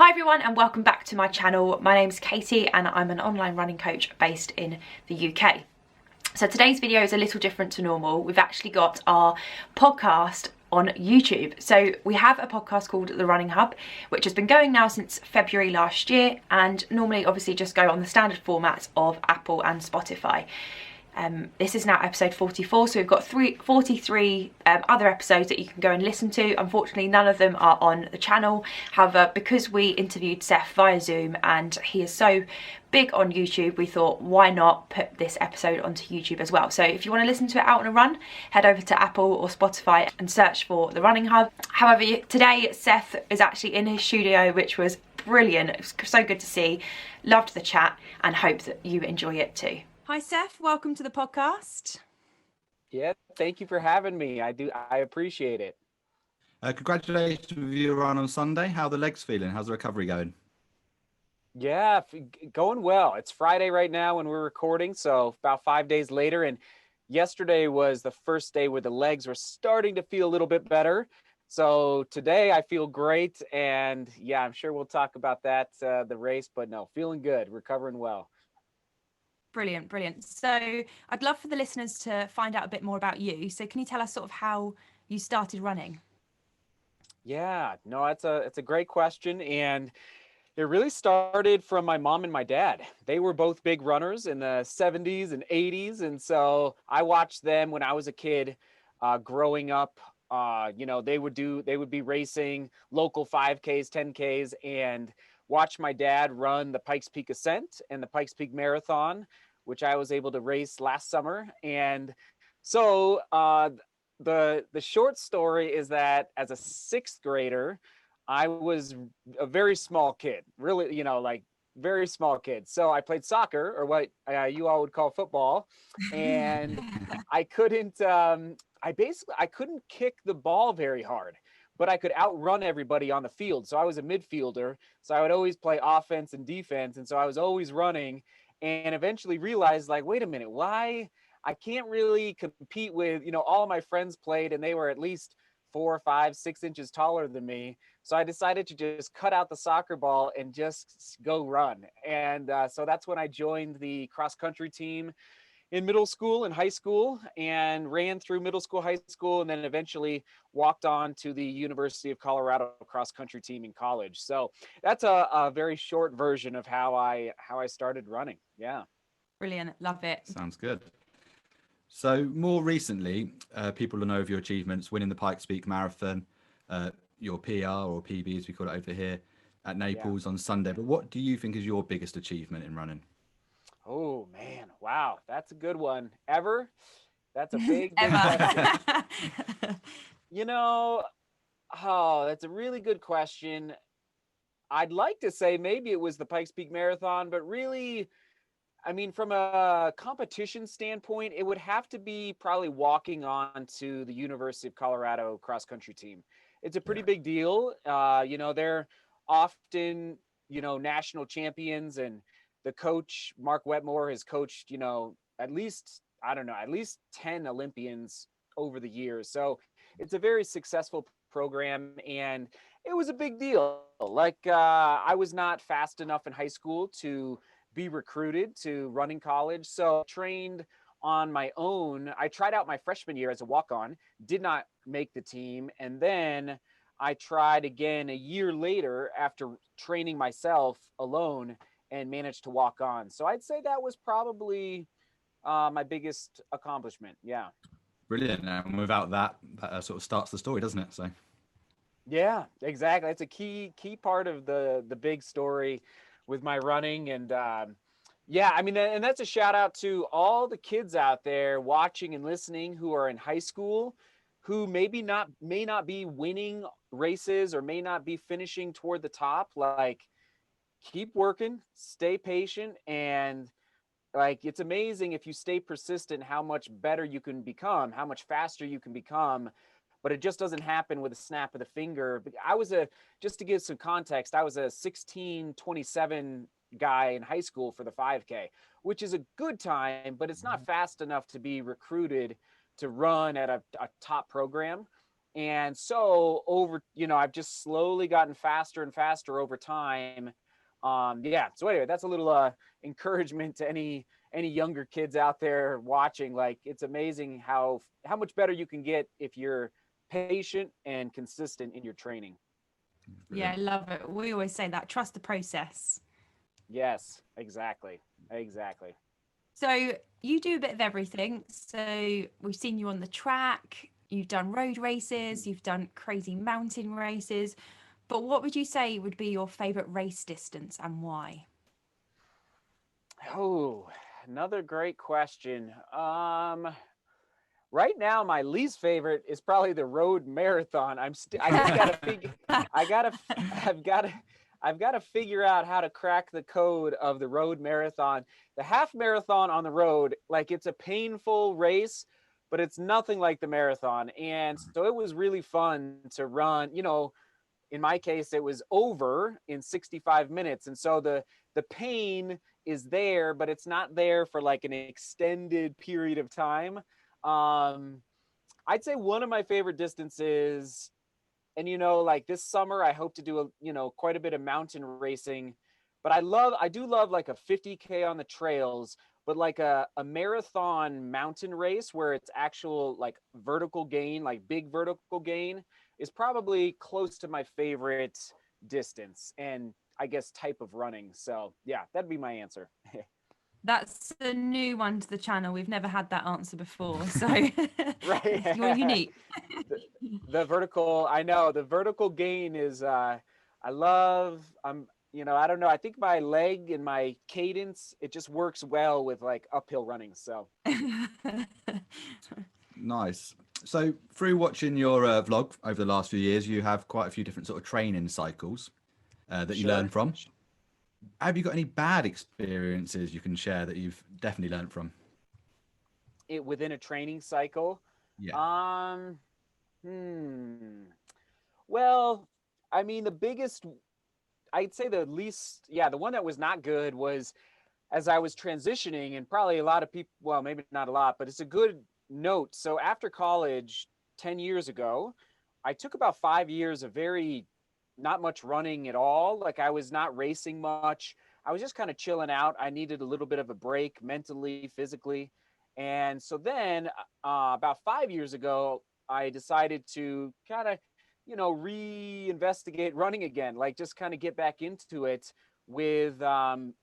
Hi everyone and welcome back to my channel. My name's Katie and I'm an online running coach based in the UK. So today's video is a little different to normal. We've actually got our podcast on YouTube. So we have a podcast called The Running Hub, which has been going now since February last year, and normally obviously just go on the standard formats of Apple and Spotify. This is now episode 44, so we've got 43 other episodes that you can go and listen to. Unfortunately, none of them are on the channel. However, because we interviewed Seth via Zoom and he is so big on YouTube, we thought, why not put this episode onto YouTube as well? So if you want to listen to it out on a run, head over to Apple or Spotify and search for The Running Hub. However, today Seth is actually in his studio, which was brilliant. It was so good to see. Loved the chat and hope that you enjoy it too. Hi Seth, welcome to the podcast. Yeah, thank you for having me. I appreciate it. Congratulations with your run on Sunday. How are the legs feeling? How's the recovery going? Yeah, going well. It's Friday right now when we're recording, so about 5 days later. And yesterday was the first day where the legs were starting to feel a little bit better. So today I feel great. And yeah, I'm sure we'll talk about that, the race, but no, feeling good, recovering well. Brilliant, brilliant. So I'd love for the listeners to find out a bit more about you. So can you tell us sort of how you started running? Yeah, no, it's a great question. And it really started from my mom and my dad. They were both big runners in the 70s and 80s. And so I watched them when I was a kid growing up. They would be racing local 5Ks, 10Ks, and watch my dad run the Pikes Peak Ascent and the Pikes Peak Marathon, which I was able to race last summer. And so the short story is that as a sixth grader, I was a very small kid, really, like very small kid. So I played soccer, or what you all would call football, and I couldn't, I couldn't kick the ball very hard, but I could outrun everybody on the field. So I was a midfielder. So I would always play offense and defense. And so I was always running, and eventually realized, like, wait a minute, why I can't really compete with, all of my friends played and they were at least 4, 5, 6 inches taller than me. So I decided to just cut out the soccer ball and just go run. And so that's when I joined the cross country team in middle school and high school, and ran through middle school, high school, and then eventually walked on to the University of Colorado cross country team in college. So that's a very short version of how I started running. Yeah. Brilliant. Love it. Sounds good. So more recently, people will know of your achievements, winning the Pikes Peak Marathon, your PR or PB as we call it over here at Naples on Sunday. But what do you think is your biggest achievement in running? Oh man, wow, that's a good one. Ever? That's a big question. That's a really good question. I'd like to say maybe it was the Pikes Peak Marathon, but really, I mean, from a competition standpoint, it would have to be probably walking on to the University of Colorado cross country team. It's a pretty big deal. They're often, national champions, and the coach, Mark Wetmore, has coached, at least 10 Olympians over the years. So it's a very successful program, and it was a big deal. Like, I was not fast enough in high school to be recruited to running college. So trained on my own. I tried out my freshman year as a walk-on, did not make the team. And then I tried again a year later after training myself alone and managed to walk on. So I'd say that was probably my biggest accomplishment. Yeah. Brilliant. And without that sort of starts the story, doesn't it? So. Yeah, exactly. It's a key part of the big story with my running. And and that's a shout out to all the kids out there watching and listening who are in high school, who may not be winning races or may not be finishing toward the top. Like, keep working, stay patient, and like, it's amazing if you stay persistent how much better you can become, how much faster you can become. But it just doesn't happen with a snap of the finger. Just to give some context, I was a 16:27 guy in high school for the 5K, which is a good time, but it's not fast enough to be recruited to run at a top program. And so I've just slowly gotten faster and faster over time. Yeah. So anyway, that's a little encouragement to any younger kids out there watching. Like, it's amazing how much better you can get if you're patient and consistent in your training. Yeah, I love it. We always say that, trust the process. Yes, exactly. Exactly. So you do a bit of everything. So we've seen you on the track, you've done road races, you've done crazy mountain races. But what would you say would be your favorite race distance and why? Oh, another great question. Right now, my least favorite is probably the road marathon. I just gotta figure. I gotta. I've got to figure out how to crack the code of the road marathon. The half marathon on the road, like, it's a painful race, but it's nothing like the marathon. And so it was really fun to run. In my case, it was over in 65 minutes. And so the pain is there, but it's not there for like an extended period of time. I'd say one of my favorite distances, and like this summer, I hope to do quite a bit of mountain racing, but I do love like a 50K on the trails, but like a marathon mountain race where it's actual like vertical gain, like big vertical gain, is probably close to my favorite distance and I guess type of running. So yeah, that'd be my answer. That's a new one to the channel. We've never had that answer before. So Right. you're unique. The vertical, I know the vertical gain is, I love, I don't know. I think my leg and my cadence, it just works well with like uphill running. So Nice. So through watching your vlog over the last few years, you have quite a few different sort of training cycles that you learn sure. from. Have you got any bad experiences you can share that you've definitely learned from? It within a training cycle. Yeah. Um, hmm. Well, I mean, I'd say the least, yeah, the one that was not good was as I was transitioning, and probably a lot of people, well, maybe not a lot, but it's a good note. So after college, 10 years ago, I took about 5 years of very not much running at all. Like, I was not racing much. I was just kind of chilling out. I needed a little bit of a break mentally, physically. And so then about 5 years ago, I decided to kind of, reinvestigate running again, like just kind of get back into it with,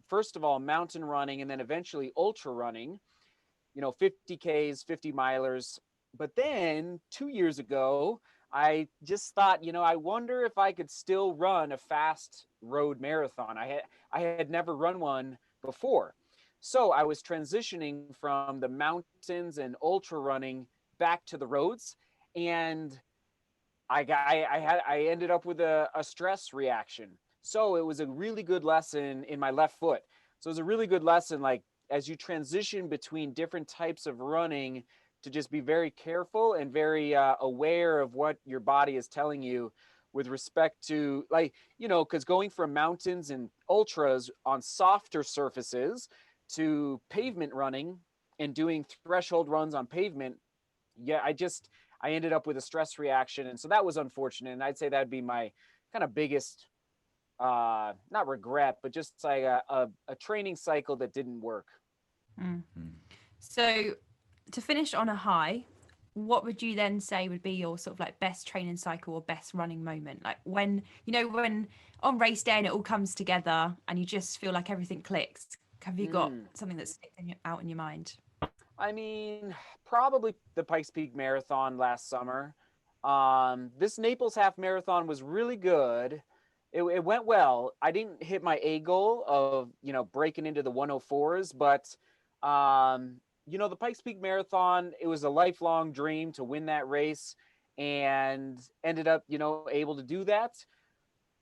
first of all, mountain running and then eventually ultra running, 50Ks, 50 milers. But then 2 years ago, I just thought, I wonder if I could still run a fast road marathon. I had never run one before. So I was transitioning from the mountains and ultra running back to the roads. And I ended up with a stress reaction. So it was a really good lesson in my left foot. So it was a really good lesson, like, as you transition between different types of running, to just be very careful and very aware of what your body is telling you with respect to, like, because going from mountains and ultras on softer surfaces to pavement running and doing threshold runs on pavement, yeah, I ended up with a stress reaction. And so that was unfortunate. And I'd say that'd be my kind of biggest, not regret, but just like a training cycle that didn't work. Mm. So to finish on a high, what would you then say would be your sort of like best training cycle or best running moment? Like when on race day and it all comes together and you just feel like everything clicks. Have you got something that's sticking out in your mind? I mean, probably the Pikes Peak Marathon last summer. This Naples half marathon was really good. It went well. I didn't hit my A goal of, breaking into the 104s, but, the Pikes Peak Marathon, it was a lifelong dream to win that race and ended up, able to do that.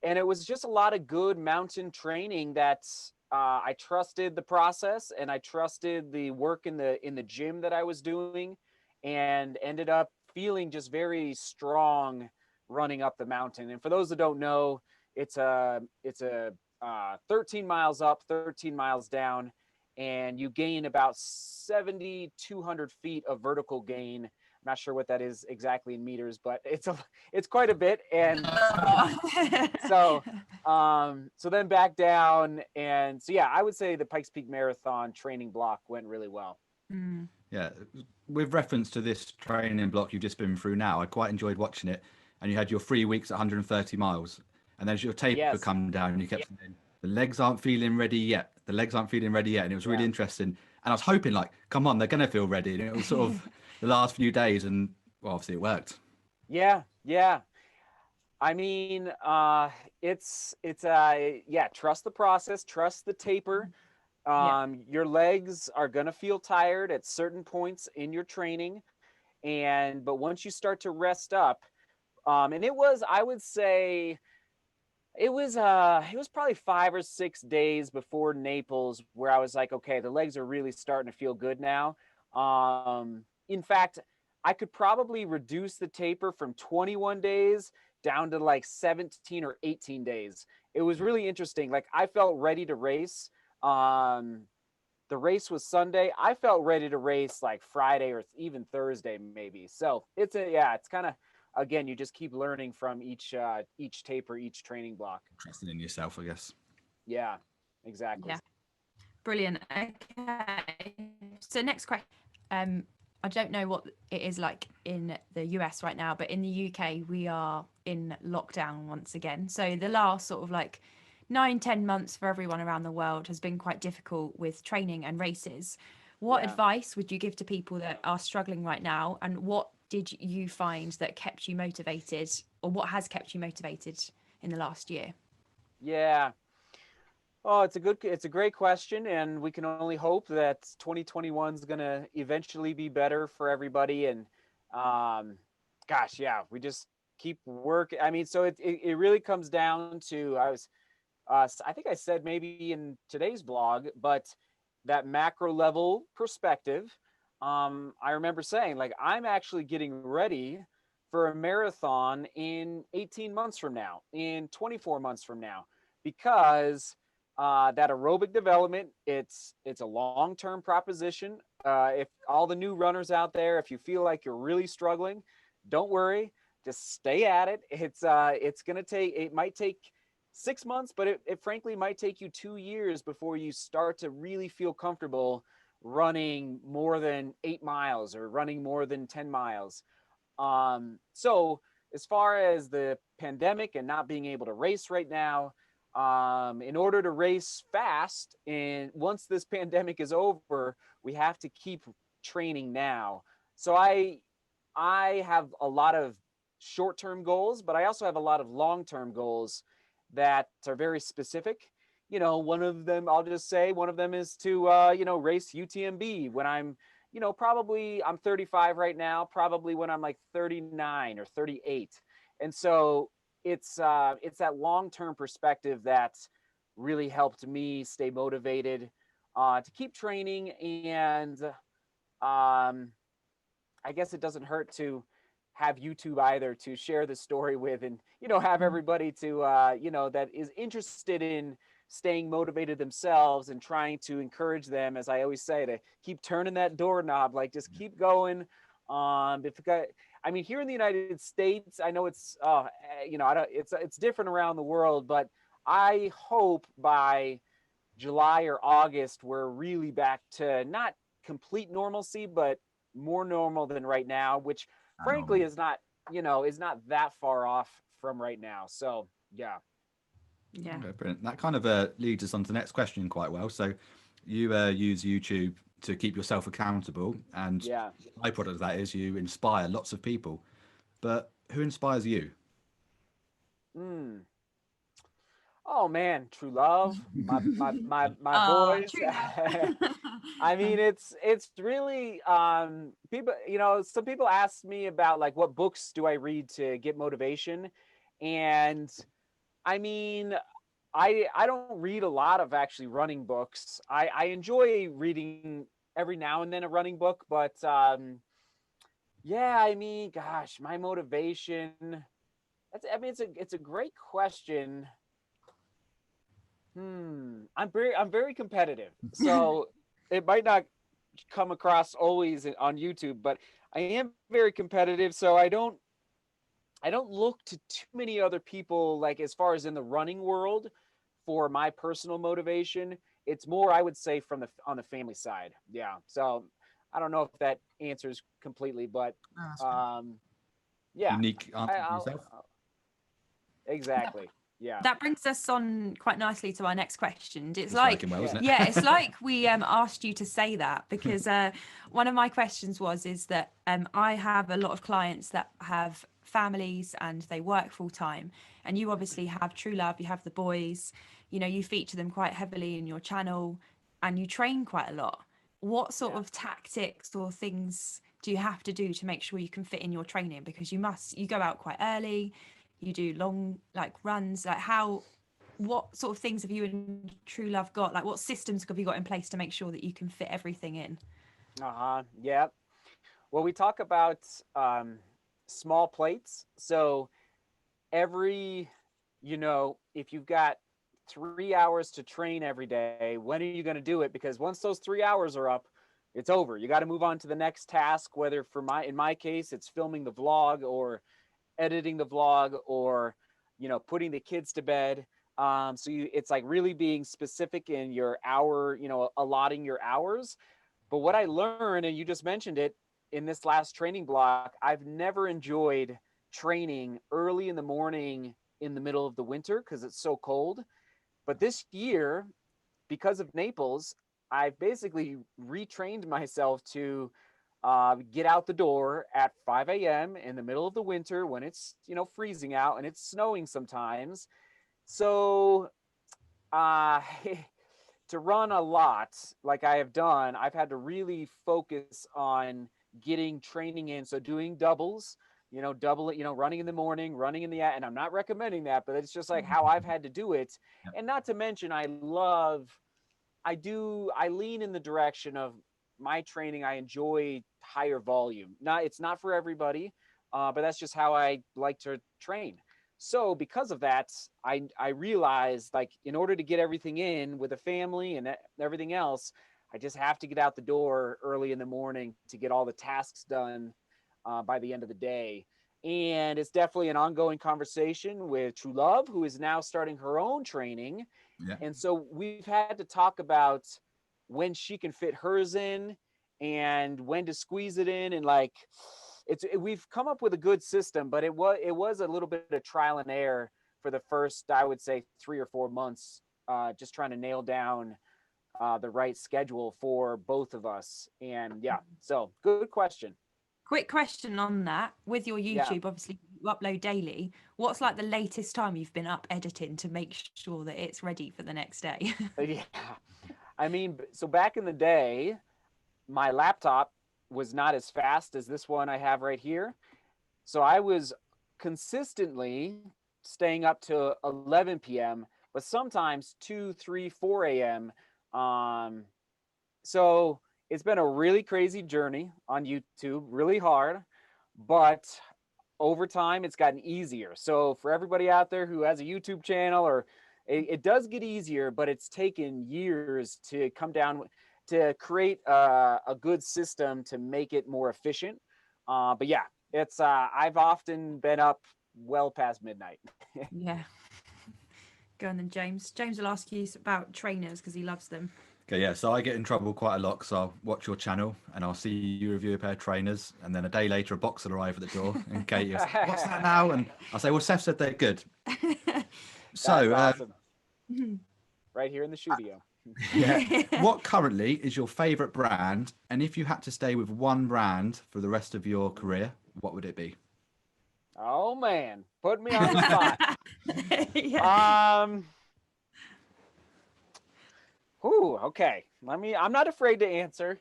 And it was just a lot of good mountain training that I trusted the process and I trusted the work in the gym that I was doing, and ended up feeling just very strong running up the mountain. And for those that don't know, it's a 13 miles up, 13 miles down, and you gain about 7,200 feet of vertical gain not sure what that is exactly in meters, but it's quite a bit. And so then back down. And so, yeah, I would say the Pikes Peak Marathon training block went really well. Yeah. With reference to this training block you've just been through now, I quite enjoyed watching it. And you had your 3 weeks at 130 miles. And then as your taper Yes. come down, and you kept saying, the legs aren't feeling ready yet. The legs aren't feeling ready yet. And it was really interesting. And I was hoping, like, come on, they're going to feel ready. And it was sort of the last few days. And well, obviously it worked. Yeah. I mean, it's trust the process, trust the taper. Your legs are going to feel tired at certain points in your training. But once you start to rest up, and I would say it was probably 5 or 6 days before Naples where I was like, okay, the legs are really starting to feel good now. In fact, I could probably reduce the taper from 21 days down to like 17 or 18 days. It was really interesting. Like, I felt ready to race. The race was Sunday. I felt ready to race like Friday or even Thursday, maybe. So it's kind of, again, you just keep learning from each taper, each training block. Trusting in yourself, I guess. Yeah, exactly. Yeah. Brilliant. Okay. So next question. I don't know what it is like in the US right now, but in the UK, we are in lockdown once again. So the last sort of like 9-10 months for everyone around the world has been quite difficult with training and races. What advice would you give to people that are struggling right now? And what did you find that kept you motivated, or what has kept you motivated in the last year? Yeah. Oh, it's a great question, and we can only hope that 2021 is going to eventually be better for everybody. And gosh, yeah, we just keep working. I mean, so it really comes down to, I think I said maybe in today's blog, but that macro level perspective. I remember saying, like, I'm actually getting ready for a marathon in 18 months from now, in 24 months from now, because that aerobic development, it's a long-term proposition. If all the new runners out there, if you feel like you're really struggling, don't worry, just stay at it. It might take 6 months, but it frankly might take you 2 years before you start to really feel comfortable running more than 8 miles or running more than 10 miles. So as far as the pandemic and not being able to race right now, in order to race fast, and once this pandemic is over, we have to keep training now. So I have a lot of short-term goals, but I also have a lot of long-term goals that are very specific. One of them, I'll just say, one of them is to, race UTMB when I'm, I'm 35 right now, probably when I'm like 39 or 38. And so it's that long-term perspective that's really helped me stay motivated to keep training. And I guess it doesn't hurt to have YouTube either to share the story with, and have everybody to that is interested in staying motivated themselves and trying to encourage them, as I always say, to keep turning that doorknob, like just keep going. I mean, here in the United States, I know it's it's different around the world, but I hope by July or August we're really back to not complete normalcy, but more normal than right now, which frankly is not that far off from right now. So yeah. Okay, brilliant. That kind of leads us on to the next question quite well. So you use YouTube to keep yourself accountable, and the byproduct of that is you inspire lots of people. But who inspires you? Oh man, true love, my boys. I mean, it's really people. Some people ask me about like what books do I read to get motivation, and I mean, I don't read a lot of actually running books. I enjoy reading every now and then a running book, but yeah, I mean, gosh, my motivation. It's a great question. I'm very competitive, so it might not come across always on YouTube, but I am very competitive, so I don't look to too many other people, like as far as in the running world, for my personal motivation. It's more, I would say, from the on the family side. Yeah. So I don't know if that answers completely, but Oh, that's good. yeah, Unique I, answer for I'll, yourself. exactly. Yeah. That brings us on quite nicely to our next question. It's It's like, working well, isn't it? yeah, it's like we asked you to say that because one of my questions is that I have a lot of clients that have families and they work full time, and you obviously have True Love, you have the boys, you know, you feature them quite heavily in your channel, and you train quite a lot. What sort of tactics or things do you have to do to make sure you can fit in your training? Because you go out quite early, you do long like runs, like what sort of things have you and True Love got, like what systems have you got in place to make sure that you can fit everything in? Yeah. Well, we talk about small plates. So every, if you've got 3 hours to train every day, when are you going to do it? Because once those 3 hours are up, it's over. You got to move on to the next task, whether in my case, it's filming the vlog or editing the vlog or, putting the kids to bed. It's like really being specific in your hour, allotting your hours. But what I learned, and you just mentioned it in this last training block, I've never enjoyed training early in the morning in the middle of the winter because it's so cold. But this year, because of Naples, I've basically retrained myself to get out the door at 5 a.m. in the middle of the winter when it's, freezing out and it's snowing sometimes. So to run a lot like I have done, I've had to really focus on getting training in. So doing doubles, running in the morning, running in the, and I'm not recommending that, but it's just like how I've had to do it. Yep. And not to mention, I lean in the direction of my training. I enjoy higher volume. It's not for everybody, but that's just how I like to train. So because of that, I realized, like, in order to get everything in with a family and everything else, I just have to get out the door early in the morning to get all the tasks done by the end of the day. And it's definitely an ongoing conversation with True Love, who is now starting her own training. Yeah. And so we've had to talk about when she can fit hers in and when to squeeze it in. And like, we've come up with a good system, but it was a little bit of trial and error for the first, I would say, 3 or 4 months, just trying to nail down the right schedule for both of us. And yeah, so good question. Quick question on that. With your Yeah. YouTube, obviously you upload daily. What's like the latest time you've been up editing to make sure that it's ready for the next day? Yeah. I mean, so back in the day, my laptop was not as fast as this one I have right here. So I was consistently staying up to 11 p.m., but sometimes 2, 3, 4 a.m. So it's been a really crazy journey on YouTube, really hard, but over time it's gotten easier. So for everybody out there who has a YouTube channel, or it does get easier, but it's taken years to come down to create a good system to make it more efficient. But yeah, it's I've often been up well past midnight. Yeah. Go on then, James. James will ask you about trainers because he loves them. Okay, yeah. So I get in trouble quite a lot because I'll watch your channel and I'll see you review a pair of trainers, and then a day later a box will arrive at the door, and Katie will say, "What's that now?" And I'll say, "Well, Seth said they're good." So, That's awesome. Right here in the Shoedio. yeah. What currently is your favorite brand? And if you had to stay with one brand for the rest of your career, what would it be? Oh man, put me on the spot. Yeah. Okay. I'm not afraid to answer.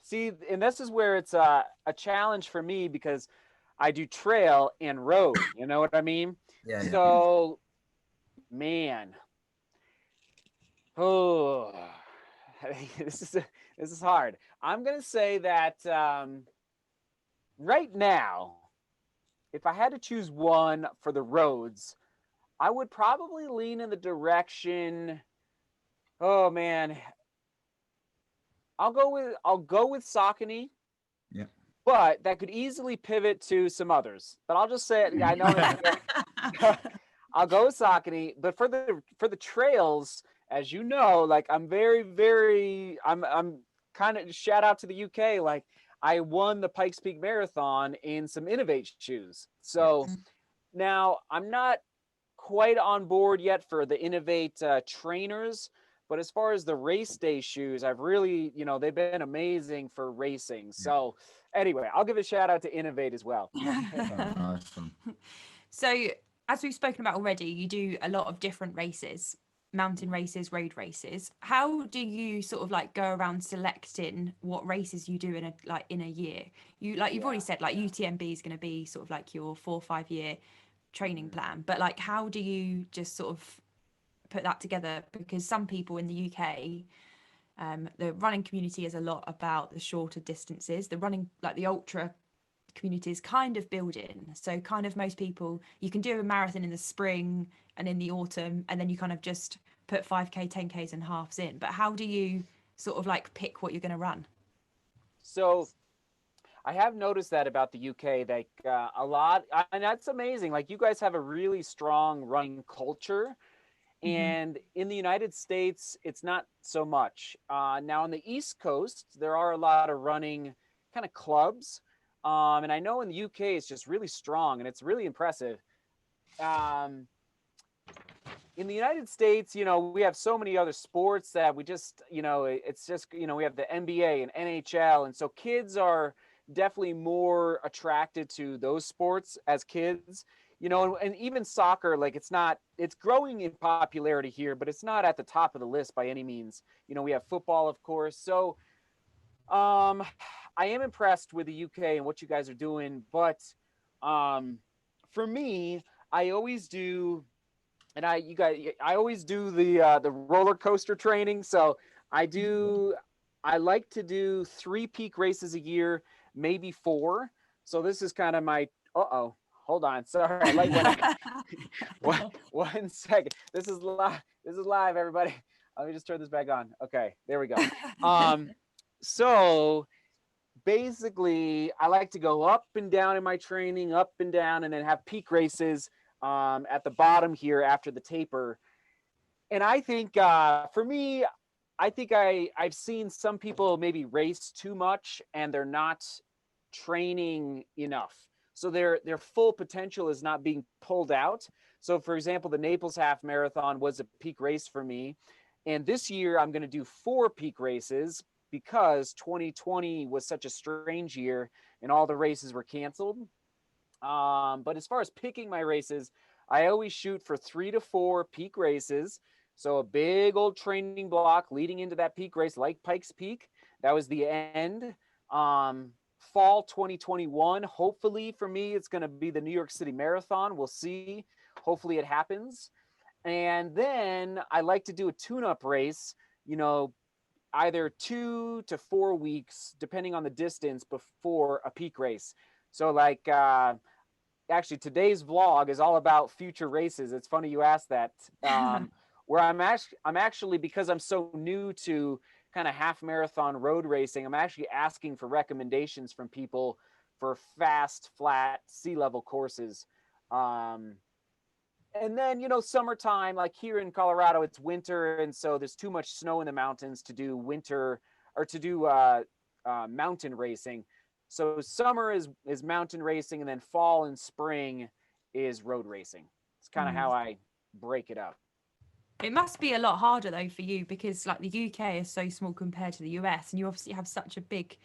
See, and this is where it's a challenge for me because I do trail and road. You know what I mean? Yeah. So, man. Oh, this is hard. I'm gonna say that right now, if I had to choose one for the roads, I would probably lean in the direction. Oh man, I'll go with Saucony, Yeah. but that could easily pivot to some others. But I'll just say it. I know I'll go with Saucony, but for the trails, as you know, like I'm I'm kind of shout out to the UK. Like I won the Pikes Peak Marathon in some Innovate shoes. So now I'm not quite on board yet for the Innovate trainers, but as far as the race day shoes, I've really, they've been amazing for racing. So anyway, I'll give a shout out to Innovate as well. Awesome. So, as we've spoken about already, you do a lot of different races, mountain races, road races. How do you sort of like go around selecting what races you do in a year? You've already said like UTMB is going to be sort of like your 4 or 5 year training plan, but like how do you just sort of put that together? Because some people in the UK, the running community is a lot about the shorter distances. The running, like the ultra community, is kind of building. So kind of most people, you can do a marathon in the spring and in the autumn, and then you kind of just put 5K, 10Ks and halves in. But how do you sort of like pick what you're going to run? So I have noticed that about the UK, like a lot, and that's amazing. Like you guys have a really strong running culture. And in the United States, it's not so much. Now on the East Coast, there are a lot of running kind of clubs. And I know in the UK, it's just really strong and it's really impressive. In the United States, we have so many other sports that we just, it's just, we have the NBA and NHL. And so kids are definitely more attracted to those sports as kids, and even soccer, like it's growing in popularity here, but it's not at the top of the list by any means. We have football, of course. So I am impressed with the UK and what you guys are doing. But for me, I always do. And I always do the roller coaster training. So I like to do 3 peak races a year, maybe 4. So this is kind of my, hold on. Sorry. One second. This is live, everybody. Let me just turn this back on. Okay, there we go. So basically I like to go up and down in my training, up and down, and then have peak races at the bottom here after the taper. And I think for me, I think I've seen some people maybe race too much and they're not training enough. So their full potential is not being pulled out. So for example, the Naples Half Marathon was a peak race for me. And this year I'm going to do 4 peak races because 2020 was such a strange year and all the races were canceled. But as far as picking my races, I always shoot for 3 to 4 peak races. So a big old training block leading into that peak race, like Pikes Peak. That was the end. Fall 2021, hopefully for me, it's going to be the New York City Marathon. We'll see. Hopefully it happens. And then I like to do a tune-up race, either 2 to 4 weeks, depending on the distance before a peak race. So like, actually today's vlog is all about future races. It's funny you asked that. Where I'm actually, because I'm so new to kind of half marathon road racing, I'm actually asking for recommendations from people for fast, flat, sea level courses. And then, summertime, like here in Colorado, it's winter. And so there's too much snow in the mountains to do winter or to do mountain racing. So summer is mountain racing, and then fall and spring is road racing. It's kind of how I break it up. It must be a lot harder though for you because like the UK is so small compared to the US, and you obviously have such a big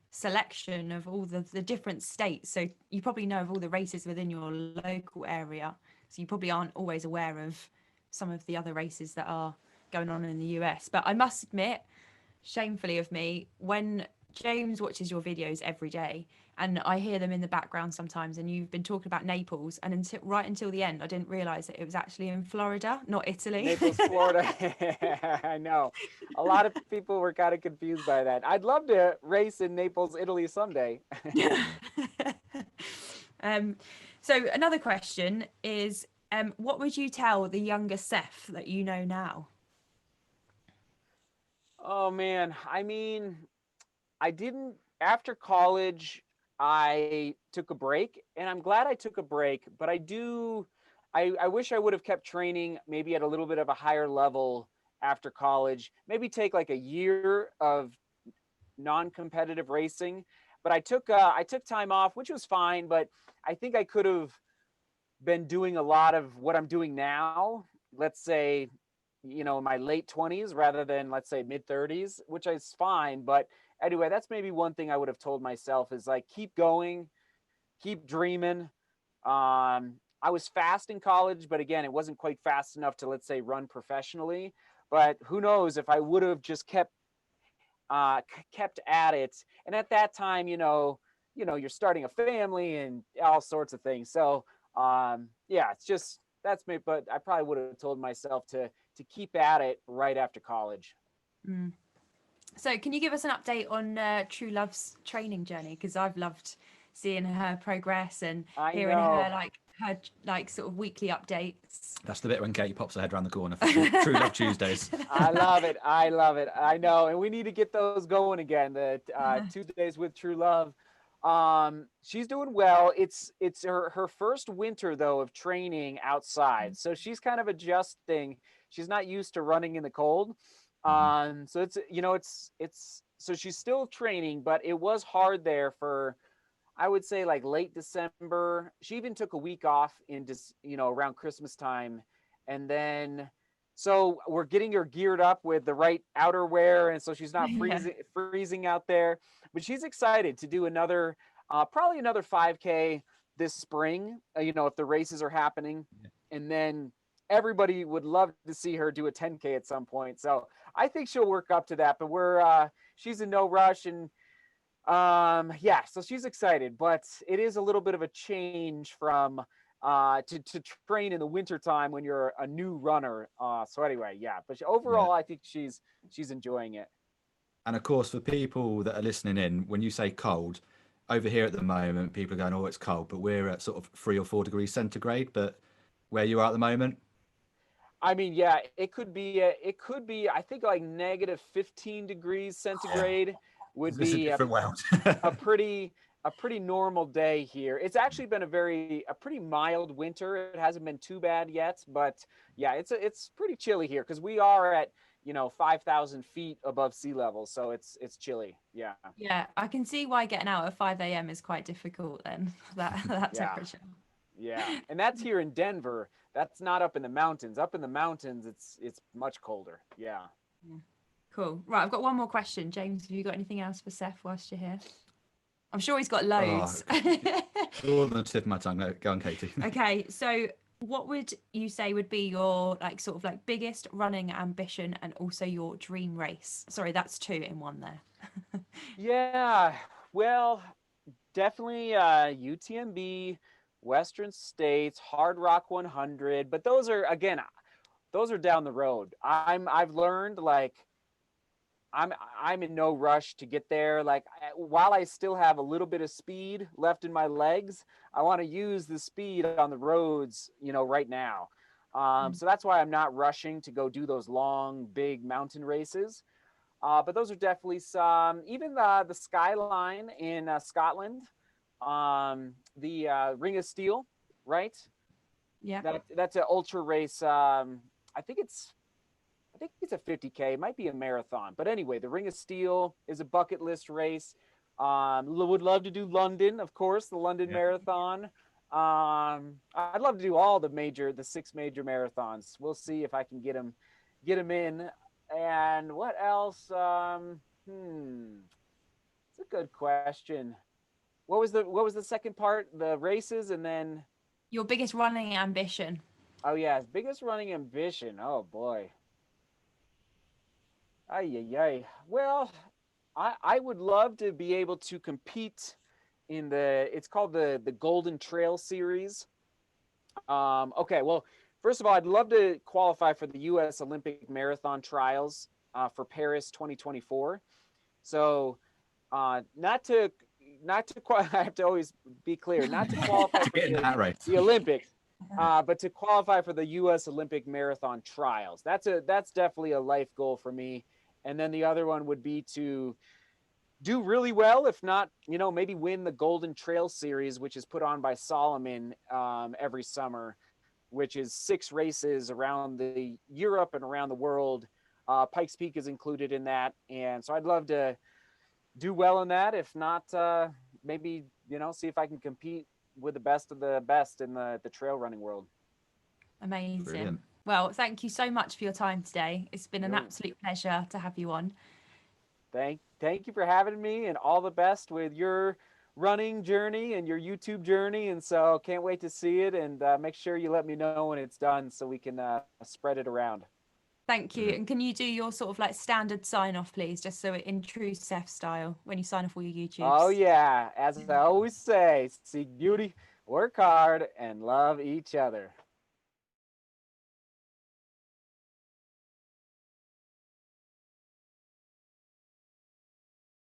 selection of all the different states. So you probably know of all the races within your local area. So you probably aren't always aware of some of the other races that are going on in the US. But I must admit, shamefully of me, when James watches your videos every day and I hear them in the background sometimes, and you've been talking about Naples, and until the end I didn't realize that it was actually in Florida, not Italy. Naples, Florida. I know a lot of people were kind of confused by that. I'd love to race in Naples, Italy someday. So another question is, what would you tell the younger Seth that you know now? Oh man, I mean, I didn't, after college, I took a break, and I'm glad I took a break, but I wish I would have kept training maybe at a little bit of a higher level after college, maybe take like a year of non-competitive racing. But I took time off, which was fine, but I think I could have been doing a lot of what I'm doing now, let's say, in my late 20s rather than, let's say, mid 30s, which is fine. But anyway, that's maybe one thing I would have told myself is like, keep going, keep dreaming. I was fast in college, but again, it wasn't quite fast enough to, let's say, run professionally. But who knows if I would have just kept at it. And at that time, you're starting a family and all sorts of things. So yeah, it's just, that's me. But I probably would have told myself to keep at it right after college. Mm. So can you give us an update on True Love's training journey? Because I've loved seeing her progress and hearing her sort of weekly updates. That's the bit when Katie pops her head around the corner for True Love Tuesdays. I love it. I know. And we need to get those going again. The 2 days with True Love. She's doing well. It's her first winter though of training outside. So she's kind of adjusting. She's not used to running in the cold. So it's so she's still training, but it was hard there for, I would say, like late December. She even took a week off around Christmas time. And then, so we're getting her geared up with the right outerwear. And so she's not freezing out there, but she's excited to do probably another 5K this spring, if the races are happening. And then everybody would love to see her do a 10K at some point. So I think she'll work up to that, but she's in no rush. And so she's excited, but it is a little bit of a change from to train in the wintertime when you're a new runner. So anyway, but overall, I think she's enjoying it. And of course, for people that are listening in, when you say cold, over here at the moment, people are going, "Oh, it's cold," but we're at sort of 3 or 4 degrees centigrade. But where you are at the moment? I mean, it could be, I think like negative 15 degrees centigrade would be a pretty normal day here. It's actually been a pretty mild winter. It hasn't been too bad yet, but yeah, it's pretty chilly here because we are at 5,000 feet above sea level, so it's chilly. Yeah, I can see why getting out at 5 a.m. is quite difficult then. that temperature. Yeah, and that's here in Denver. That's not up in the mountains. Up in the mountains, it's much colder. Yeah. Cool. Right, I've got one more question. James, have you got anything else for Seth whilst you're here? I'm sure he's got loads. All on the tip of my tongue. Go on, Katie. Okay, so what would you say would be your biggest running ambition and also your dream race? Sorry, that's 2 in 1 there. Yeah, well, definitely UTMB, Western States, Hard Rock 100, but those are down the road. I've learned, like, I'm in no rush to get there. Like, while I still have a little bit of speed left in my legs, I want to use the speed on the roads, right now. So that's why I'm not rushing to go do those long, big mountain races. But those are definitely some, even the Skyline in Scotland, the Ring of Steel, right? Yeah. That's an ultra race. I think it's a 50K. It might be a marathon. But anyway, the Ring of Steel is a bucket list race. Would love to do London, of course, the London Marathon. I'd love to do all the 6 major marathons. We'll see if I can get them in. And what else? It's a good question. What was the second part? The races, and then your biggest running ambition. Oh yeah, biggest running ambition. Oh boy. Ay. Well, I would love to be able to compete in it's called the Golden Trail Series. Okay, well, first of all, I'd love to qualify for the U.S. Olympic Marathon Trials for Paris 2024. So, I have to always be clear, not to qualify for the Olympics, but to qualify for the U.S. Olympic Marathon Trials. That's definitely a life goal for me. And then the other one would be to do really well, if not, maybe win the Golden Trail Series, which is put on by Solomon every summer, which is 6 races around the Europe and around the world. Pikes Peak is included in that. And so I'd love to do well in that. If not, maybe, see if I can compete with the best of the best in the trail running world. Amazing. Brilliant. Well, thank you so much for your time today. It's been an absolute pleasure to have you on. Thank you for having me, and all the best with your running journey and your YouTube journey. And so can't wait to see it, and make sure you let me know when it's done so we can spread it around. Thank you. And can you do your sort of like standard sign off, please, just so in true Seth style when you sign off all your YouTubes? Oh yeah, as I always say, seek beauty, work hard, and love each other.